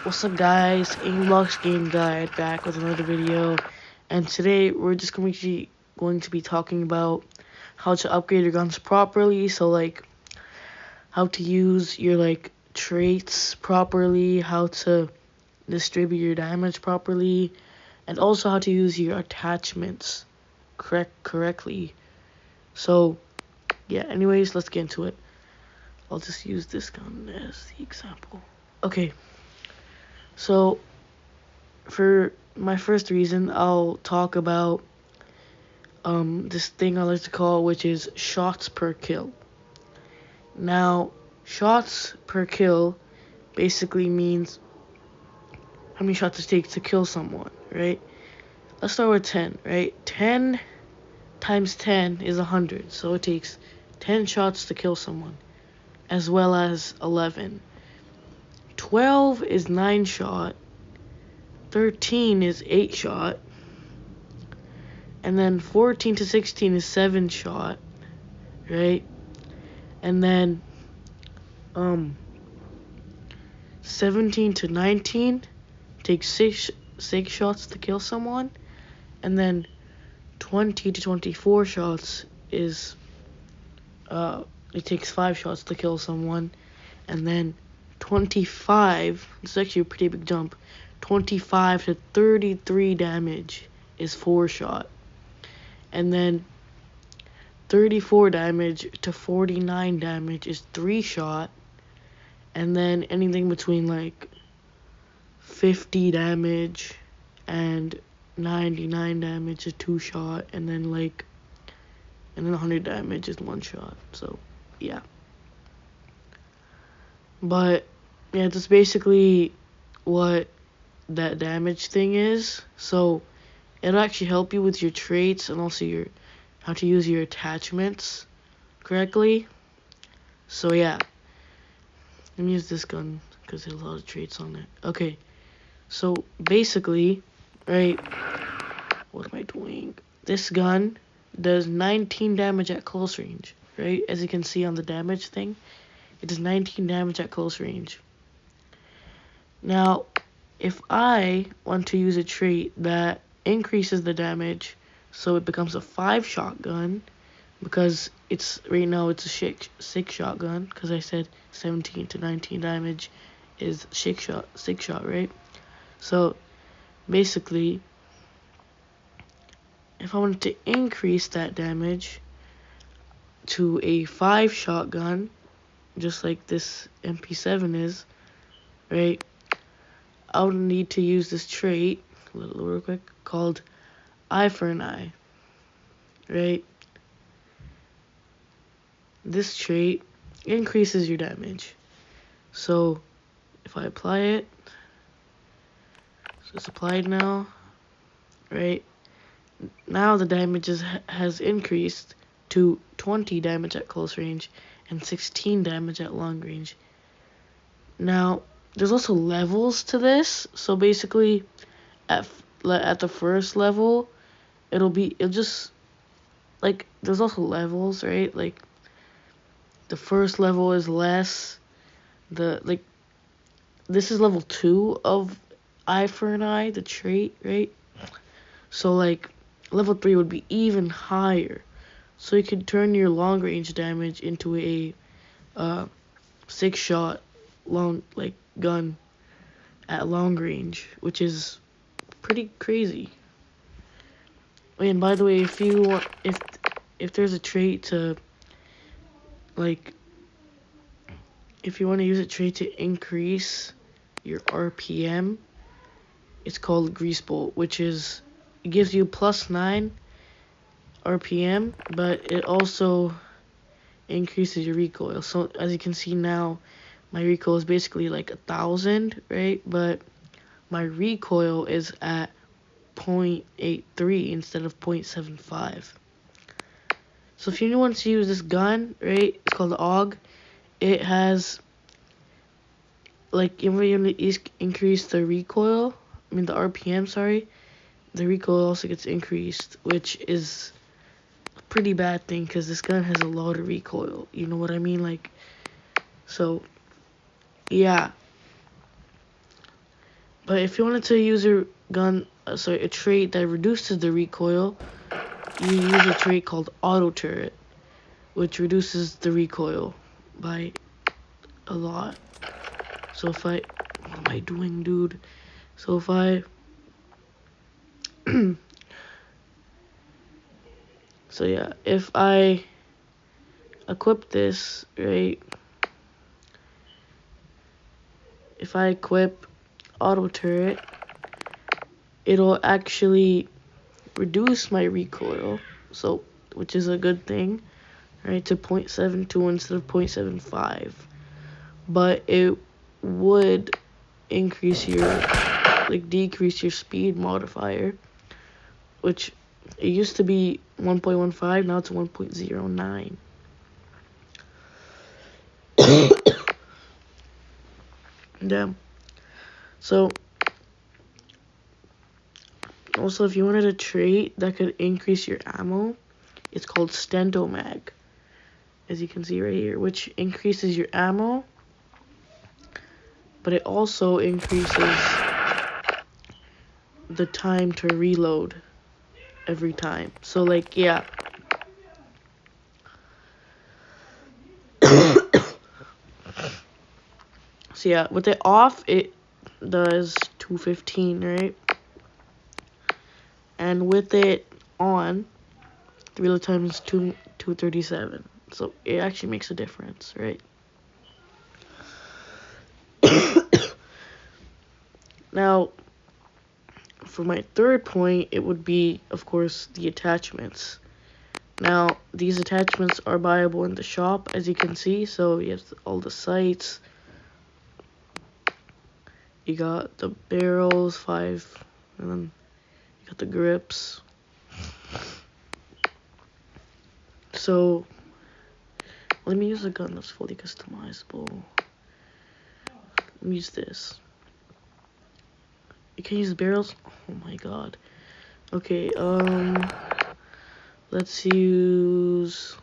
What's up guys, Aimblox Game Guide back with another video, and today we're just going to be talking about how to upgrade your guns properly, so like how to use your traits properly, how to distribute your damage properly, and also how to use your attachments correctly. So yeah, anyways, let's get into it. I'll just use this gun as the example. Okay, so for my first reason, I'll talk about this thing I like to call, which is shots per kill. Now, shots per kill basically means how many shots it takes to kill someone, right? Let's start with 10, right? 10 times 10 is 100, so it takes 10 shots to kill someone, as well as 11. 12 is 9 shot, 13 is 8 shot, and then 14 to 16 is 7 shot, right? And then 17 to 19 takes six shots to kill someone, and then 20 to 24 shots is it takes 5 shots to kill someone, and then 25, this is actually a pretty big jump, 25 to 33 damage is 4 shot, and then 34 damage to 49 damage is 3 shot, and then anything between like 50 damage and 99 damage is 2 shot, and then 100 damage is 1 shot. So yeah, but yeah, that's basically what that damage thing is. So it'll actually help you with your traits and also how to use your attachments correctly. So yeah, let me use this gun because there's a lot of traits on it. Okay, so basically, right, what am I doing? This gun does 19 damage at close range, right? As you can see on the damage thing, it does 19 damage at close range. Now, if I want to use a trait that increases the damage, so it becomes a 5-shot gun, because right now it's a 6-shot gun, because I said 17 to 19 damage is 6-shot, right? So basically, if I wanted to increase that damage to a 5-shot gun, just like this MP7 is, right, I would need to use this trait, real quick, called Eye for an Eye, right? This trait increases your damage. So if I apply it, so it's applied now, right? Now the damage has increased to 20 damage at close range and 16 damage at long range. Now, there's also levels to this. So basically, at the first level, it'll just, like, there's also levels, right? Like, the first level is less. This is level 2 of Eye for an Eye, the trait, right? So, like, level 3 would be even higher. So you could turn your long range damage into a 6-shot gun at long range, which is pretty crazy. And by the way, if there's a trait to if you want to use a trait to increase your RPM, it's called Grease Bolt, which it gives you +9 RPM, but it also increases your recoil. So as you can see now, my recoil is basically like 1,000, right? But my recoil is at 0.83 instead of 0.75. So if you want to use this gun, right, it's called the AUG. It has, like, if you increase the recoil, the RPM, sorry, the recoil also gets increased, which is a pretty bad thing because this gun has a lot of recoil. You know what I mean? So, yeah. But if you wanted to use a gun, a trait that reduces the recoil, you use a trait called auto turret, which reduces the recoil by a lot. So if I, what am I doing, dude? So if I, so yeah, if I equip this, right? If I equip auto turret, it'll actually reduce my recoil, so which is a good thing, right? To 0.72 instead of 0.75, but it would increase your decrease your speed modifier, which it used to be 1.15, now it's 1.09. Damn. So also, if you wanted a trait that could increase your ammo, it's called Stentomag, as you can see right here, which increases your ammo, but it also increases the time to reload every time. So like, yeah. So yeah, with it off, it does 215, right? And with it on, the reload time is 237. So it actually makes a difference, right? Now, for my third point, it would be, of course, the attachments. Now, these attachments are buyable in the shop, as you can see. So you have all the sights. You got the barrels, 5, and then you got the grips. So, let me use a gun that's fully customizable. Let me use this. You can use barrels? Oh my god. Okay, let's use...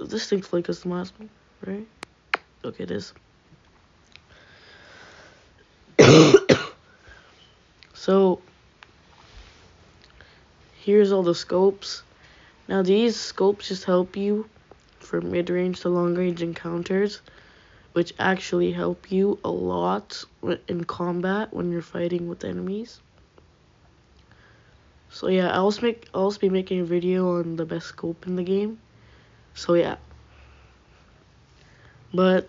This thing's fully customizable, right? Okay, it is. So, here's all the scopes. Now, these scopes just help you for mid-range to long-range encounters, which actually help you a lot in combat when you're fighting with enemies. So yeah, I'll also be making a video on the best scope in the game. So yeah. But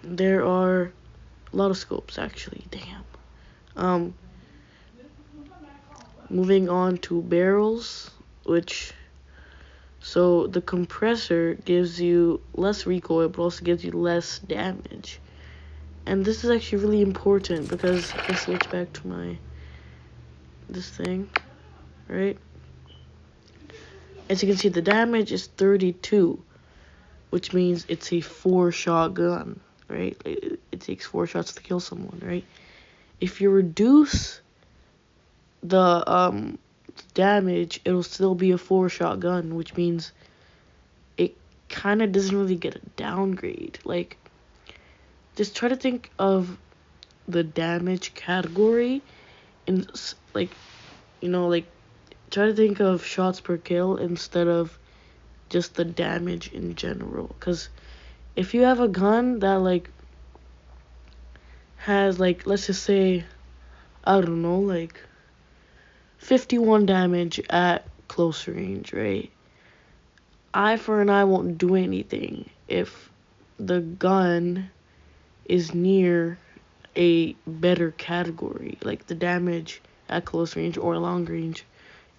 there are a lot of scopes actually, damn. Moving on to barrels, so the compressor gives you less recoil but also gives you less damage. And this is actually really important because if I switch back to this thing, right? As you can see, the damage is 32, which means it's a 4-shot gun, right? It takes 4 shots to kill someone, right? If you reduce the damage, it'll still be a 4-shot gun, which means it kind of doesn't really get a downgrade. Like, just try to think of the damage category in, like, try to think of shots per kill instead of just the damage in general. Because if you have a gun that, like, has, like, let's just say, I don't know, like, 51 damage at close range, right? Eye for an eye won't do anything if the gun is near a better category. Like, the damage at close range or long range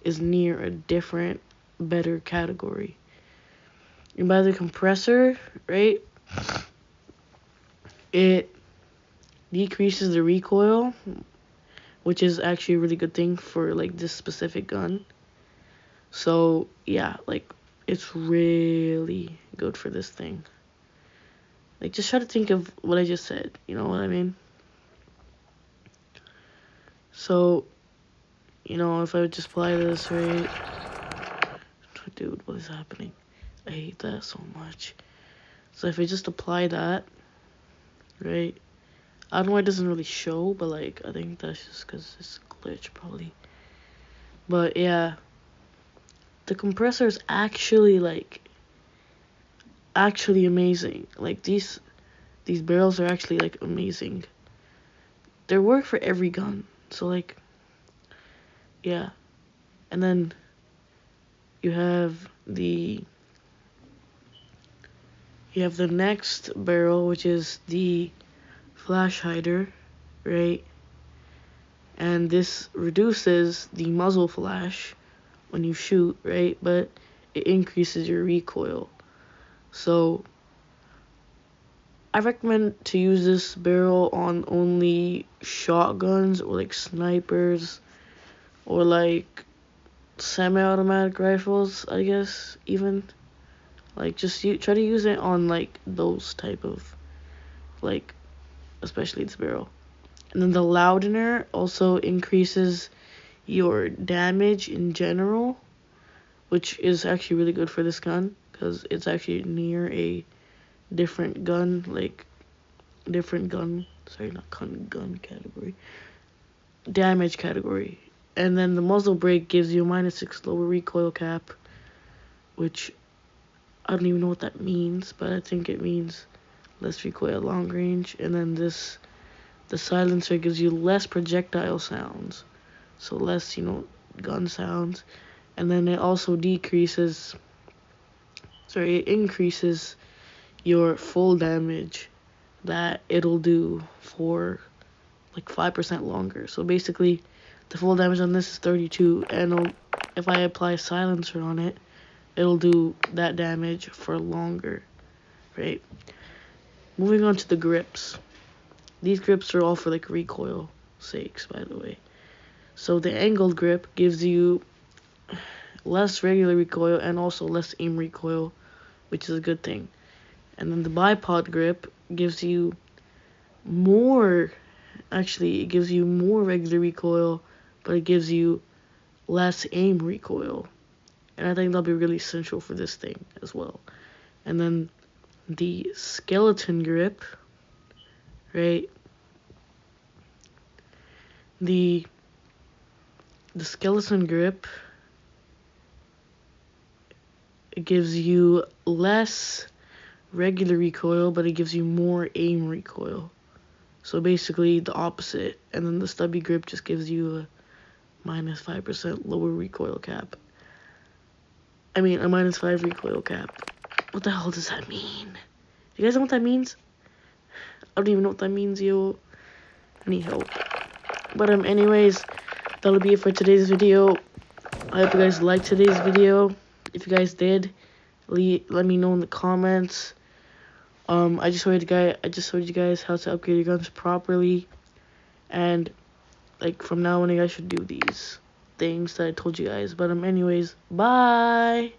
is near a different, better category. And by the compressor, right, it decreases the recoil, which is actually a really good thing for, like, this specific gun. So, yeah, like, it's really good for this thing. Like, just try to think of what I just said, you know what I mean? So, if I would just apply this, right? Dude, what is happening? I hate that so much. So if I just apply that, right? I don't know why it doesn't really show, but like I think that's just because it's glitch probably. But yeah, the compressor is actually amazing. Like these barrels are actually like amazing. They work for every gun. So like yeah. And then you have the next barrel, which is the flash hider, right? And this reduces the muzzle flash when you shoot, right? But it increases your recoil. So I recommend to use this barrel on only shotguns or like snipers or like semi-automatic rifles, I guess, even. Like just try to use it on like those type of like, especially this barrel. And then the loudener also increases your damage in general, which is actually really good for this gun because it's actually near a different gun, sorry, not gun category, damage category. And then the muzzle brake gives you a -6 lower recoil cap, which I don't even know what that means, but I think it means less recoil at long range. And then the silencer gives you less projectile sounds, so less, gun sounds. And then it also it increases your full damage that it'll do for like 5% longer. So basically, the full damage on this is 32, and if I apply a silencer on it, it'll do that damage for longer, right? Moving on to the grips. These grips are all for like recoil sakes, by the way. So the angled grip gives you less regular recoil and also less aim recoil, which is a good thing. And then the bipod grip gives you more, actually it gives you more regular recoil, but it gives you less aim recoil. And I think that'll be really essential for this thing as well. And then the skeleton grip, right? The skeleton grip, it gives you less regular recoil, but it gives you more aim recoil. So basically the opposite. And then the stubby grip just gives you a -5% lower recoil cap. I mean, a -5 recoil cap. What the hell does that mean? You guys know what that means? I don't even know what that means, yo. I need help. But anyways, that'll be it for today's video. I hope you guys liked today's video. If you guys did, let me know in the comments. I just showed you guys how to upgrade your guns properly, and like from now on, you guys should do these things that I told you guys. But anyways, bye.